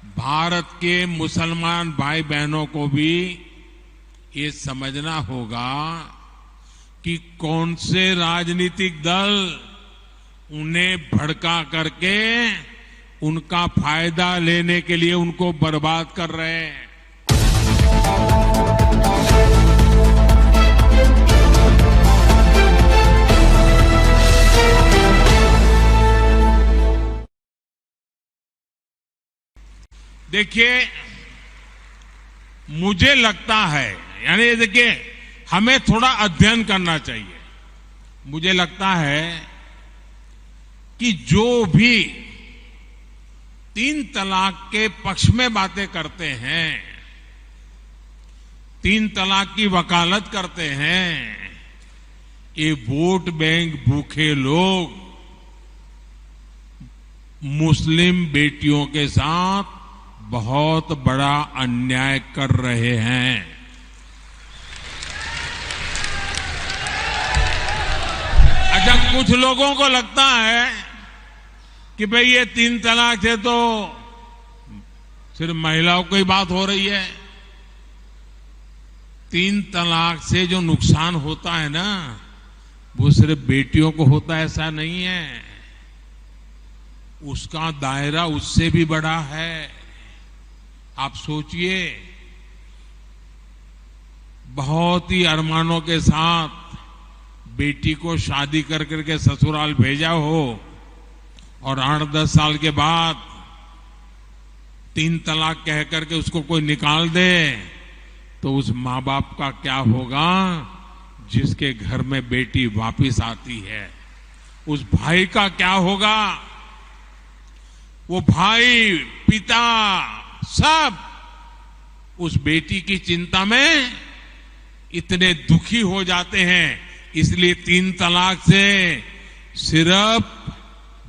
भारत के मुसलमान भाई बहनों को भी ये समझना होगा कि कौन से राजनीतिक दल उन्हें भड़का करके उनका फायदा लेने के लिए उनको बर्बाद कर रहे हैं। देखिए, मुझे लगता है, यानी देखिए, हमें थोड़ा अध्ययन करना चाहिए। मुझे लगता है कि जो भी 3 तलाक के पक्ष में बातें करते हैं, 3 तलाक की वकालत करते हैं, ये वोट बैंक भूखे लोग मुस्लिम बेटियों के साथ बहुत बड़ा अन्याय कर रहे हैं। अच्छा, कुछ लोगों को लगता है कि भाई ये 3 तलाक से तो सिर्फ महिलाओं की बात हो रही है। 3 तलाक से जो नुकसान होता है ना, वो सिर्फ बेटियों को होता है ऐसा नहीं है, उसका दायरा उससे भी बड़ा है। आप सोचिए, बहुत ही अरमानों के साथ बेटी को शादी कर करके ससुराल भेजा हो और 8-10 साल के बाद 3 तलाक कह करके उसको कोई निकाल दे, तो उस माँ बाप का क्या होगा जिसके घर में बेटी वापिस आती है? उस भाई का क्या होगा? वो भाई, पिता, सब उस बेटी की चिंता में इतने दुखी हो जाते हैं। इसलिए 3 तलाक से सिर्फ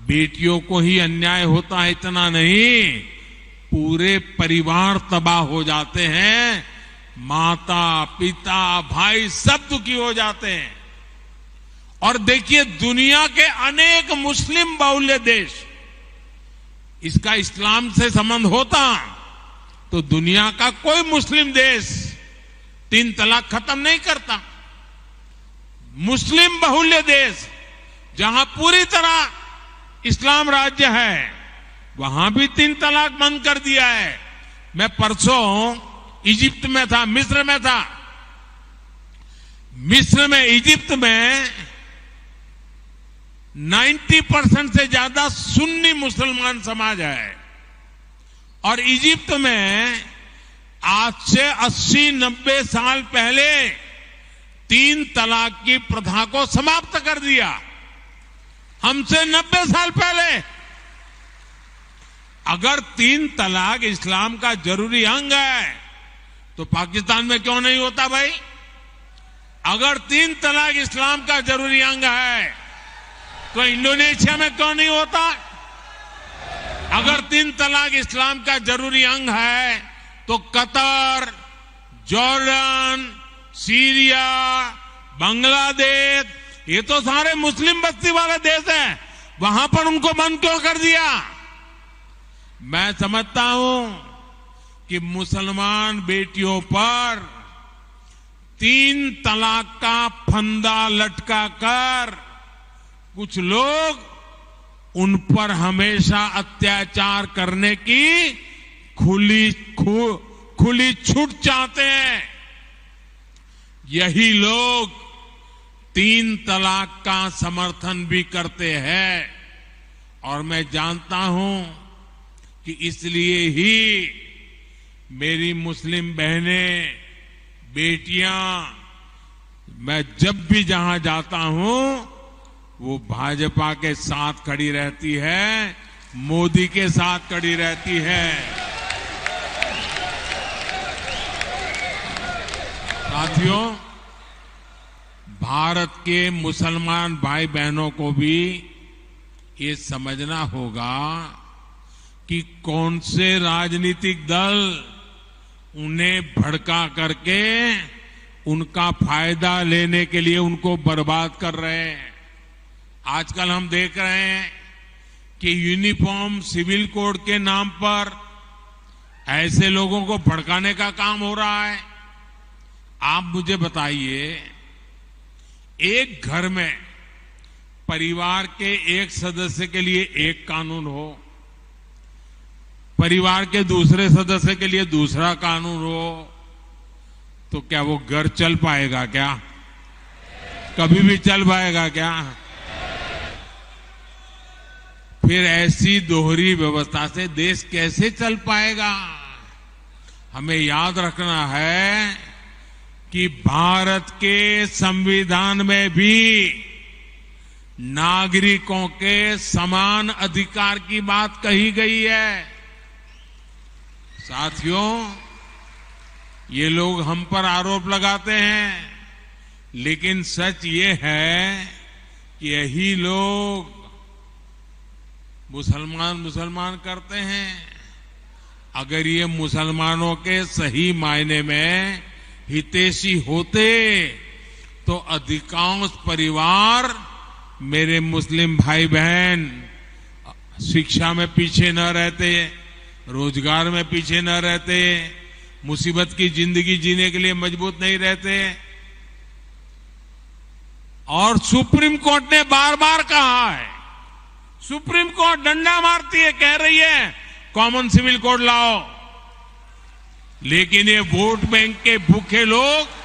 बेटियों को ही अन्याय होता है इतना नहीं, पूरे परिवार तबाह हो जाते हैं। माता, पिता, भाई सब दुखी हो जाते हैं। और देखिए, दुनिया के अनेक मुस्लिम बाहुल्य देश, इसका इस्लाम से संबंध होता तो दुनिया का कोई मुस्लिम देश 3 तलाक खत्म नहीं करता। मुस्लिम बाहुल्य देश जहां पूरी तरह इस्लाम राज्य है, वहां भी 3 तलाक बंद कर दिया है। मैं परसों इजिप्ट में था, मिस्र में था। मिस्र में, इजिप्ट में 90% से ज्यादा सुन्नी मुसलमान समाज है। और इजिप्ट में आज से 80-90 साल पहले 3 तलाक की प्रथा को समाप्त कर दिया। हमसे 90 साल पहले। अगर 3 तलाक इस्लाम का जरूरी अंग है तो पाकिस्तान में क्यों नहीं होता भाई? अगर 3 तलाक इस्लाम का जरूरी अंग है तो इंडोनेशिया में क्यों नहीं होता? अगर 3 तलाक इस्लाम का जरूरी अंग है तो कतर, जॉर्डन, सीरिया, बांग्लादेश, ये तो सारे मुस्लिम बस्ती वाले देश हैं, वहां पर उनको बंद क्यों कर दिया? मैं समझता हूं कि मुसलमान बेटियों पर 3 तलाक का फंदा लटका कर कुछ लोग उन पर हमेशा अत्याचार करने की खुली छूट चाहते हैं। यही लोग 3 तलाक का समर्थन भी करते हैं। और मैं जानता हूं कि इसलिए ही मेरी मुस्लिम बहनें, बेटियां, मैं जब भी जहां जाता हूं वो भाजपा के साथ खड़ी रहती है, मोदी के साथ खड़ी रहती है। साथियों, भारत के मुसलमान भाई बहनों को भी ये समझना होगा कि कौन से राजनीतिक दल उन्हें भड़का करके उनका फायदा लेने के लिए उनको बर्बाद कर रहे हैं। आजकल हम देख रहे हैं कि यूनिफॉर्म सिविल कोड के नाम पर ऐसे लोगों को भड़काने का काम हो रहा है। आप मुझे बताइए, एक घर में परिवार के एक सदस्य के लिए एक कानून हो, परिवार के दूसरे सदस्य के लिए दूसरा कानून हो, तो क्या वो घर चल पाएगा क्या? कभी भी चल पाएगा क्या? फिर ऐसी दोहरी व्यवस्था से देश कैसे चल पाएगा? हमें याद रखना है कि भारत के संविधान में भी नागरिकों के समान अधिकार की बात कही गई है। साथियों, ये लोग हम पर आरोप लगाते हैं, लेकिन सच ये है कि यही लोग मुसलमान करते हैं। अगर ये मुसलमानों के सही मायने में हितैषी होते तो अधिकांश परिवार, मेरे मुस्लिम भाई बहन, शिक्षा में पीछे न रहते, रोजगार में पीछे न रहते, मुसीबत की जिंदगी जीने के लिए मजबूत नहीं रहते। और सुप्रीम कोर्ट ने बार बार कहा है, सुप्रीम कोर्ट डंडा मारती है, कह रही है कॉमन सिविल कोड लाओ, लेकिन ये वोट बैंक के भूखे लोग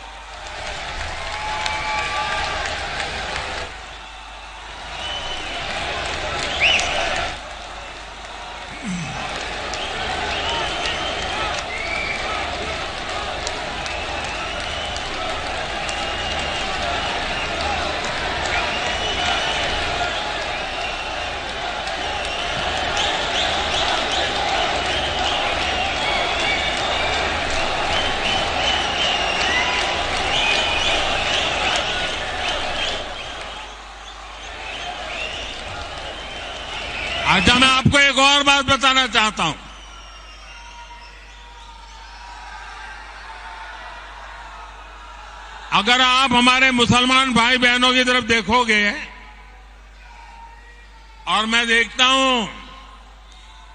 अच्छा, मैं आपको एक और बात बताना चाहता हूं। अगर आप हमारे मुसलमान भाई बहनों की तरफ देखोगे, और मैं देखता हूं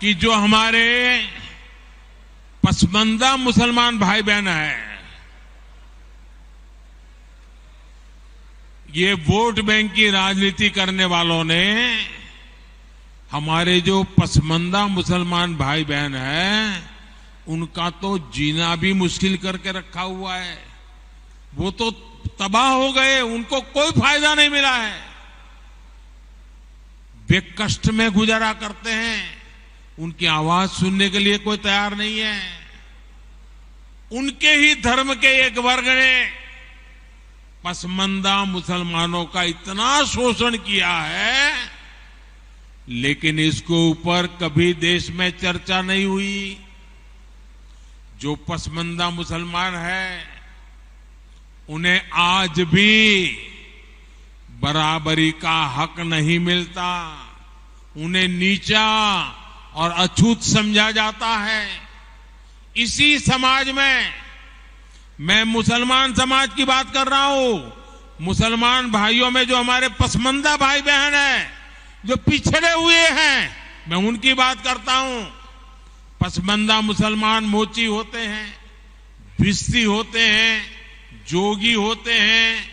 कि जो हमारे पसमानदा मुसलमान भाई बहन हैं, ये वोट बैंक की राजनीति करने वालों ने हमारे जो पसमानदा मुसलमान भाई बहन हैं, उनका तो जीना भी मुश्किल करके रखा हुआ है। वो तो तबाह हो गए, उनको कोई फायदा नहीं मिला है। वे कष्ट में गुजारा करते हैं, उनकी आवाज सुनने के लिए कोई तैयार नहीं है। उनके ही धर्म के एक वर्ग ने पसमानदा मुसलमानों का इतना शोषण किया है, लेकिन इसको ऊपर कभी देश में चर्चा नहीं हुई। जो पसमानदा मुसलमान है, उन्हें आज भी बराबरी का हक नहीं मिलता, उन्हें नीचा और अछूत समझा जाता है। इसी समाज में, मैं मुसलमान समाज की बात कर रहा हूं, मुसलमान भाइयों में जो हमारे पसमानदा भाई बहन हैं, जो पिछड़े हुए हैं, मैं उनकी बात करता हूं। पसमानदा मुसलमान मोची होते हैं, भिस्ती होते हैं, जोगी होते हैं,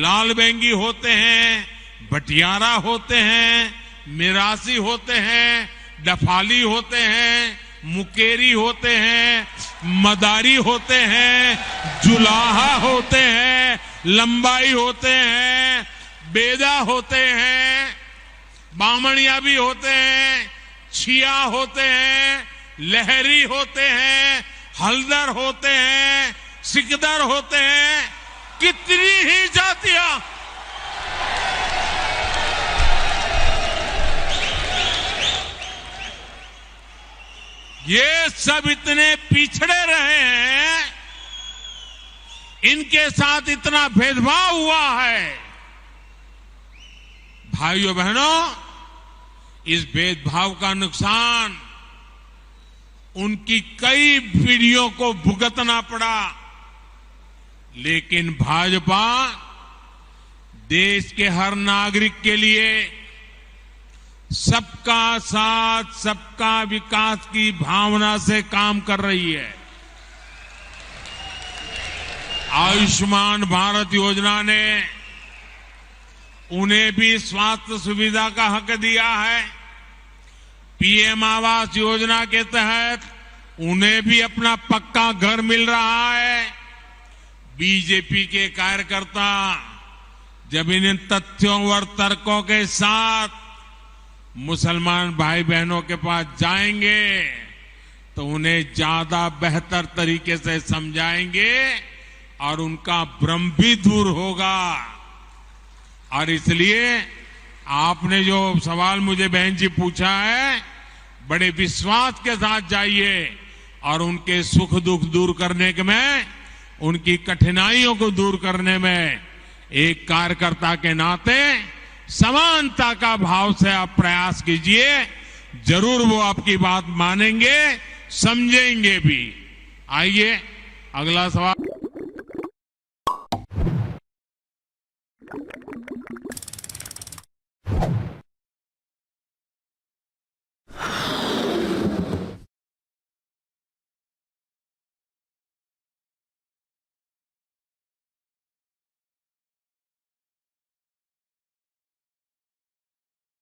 लाल बेंगी होते हैं, भटियारा होते हैं, मिरासी होते हैं, डफाली होते हैं, मुकेरी होते हैं, मदारी होते हैं, जुलाहा होते हैं, लंबाई होते हैं, बेदा होते हैं, बामणिया भी होते हैं, छिया होते हैं, लहरी होते हैं, हल्दर होते हैं, सिकदर होते हैं, कितनी ही जातियां। ये सब इतने पिछड़े रहे हैं, इनके साथ इतना भेदभाव हुआ है। भाइयों बहनों, इस भेदभाव का नुकसान उनकी कई पीढ़ियों को भुगतना पड़ा, लेकिन भाजपा देश के हर नागरिक के लिए सबका साथ सबका विकास की भावना से काम कर रही है। आयुष्मान भारत योजना ने उन्हें भी स्वास्थ्य सुविधा का हक दिया है। पीएम आवास योजना के तहत उन्हें भी अपना पक्का घर मिल रहा है। बीजेपी के कार्यकर्ता जब इन तथ्यों और तर्कों के साथ मुसलमान भाई बहनों के पास जाएंगे तो उन्हें ज्यादा बेहतर तरीके से समझाएंगे और उनका भ्रम भी दूर होगा। और इसलिए आपने जो सवाल मुझे बहन जी पूछा है, बड़े विश्वास के साथ जाइए और उनके सुख दुख दूर करने में, उनकी कठिनाइयों को दूर करने में एक कार्यकर्ता के नाते समानता का भाव से आप प्रयास कीजिए। जरूर वो आपकी बात मानेंगे, समझेंगे भी। आइए अगला सवाल।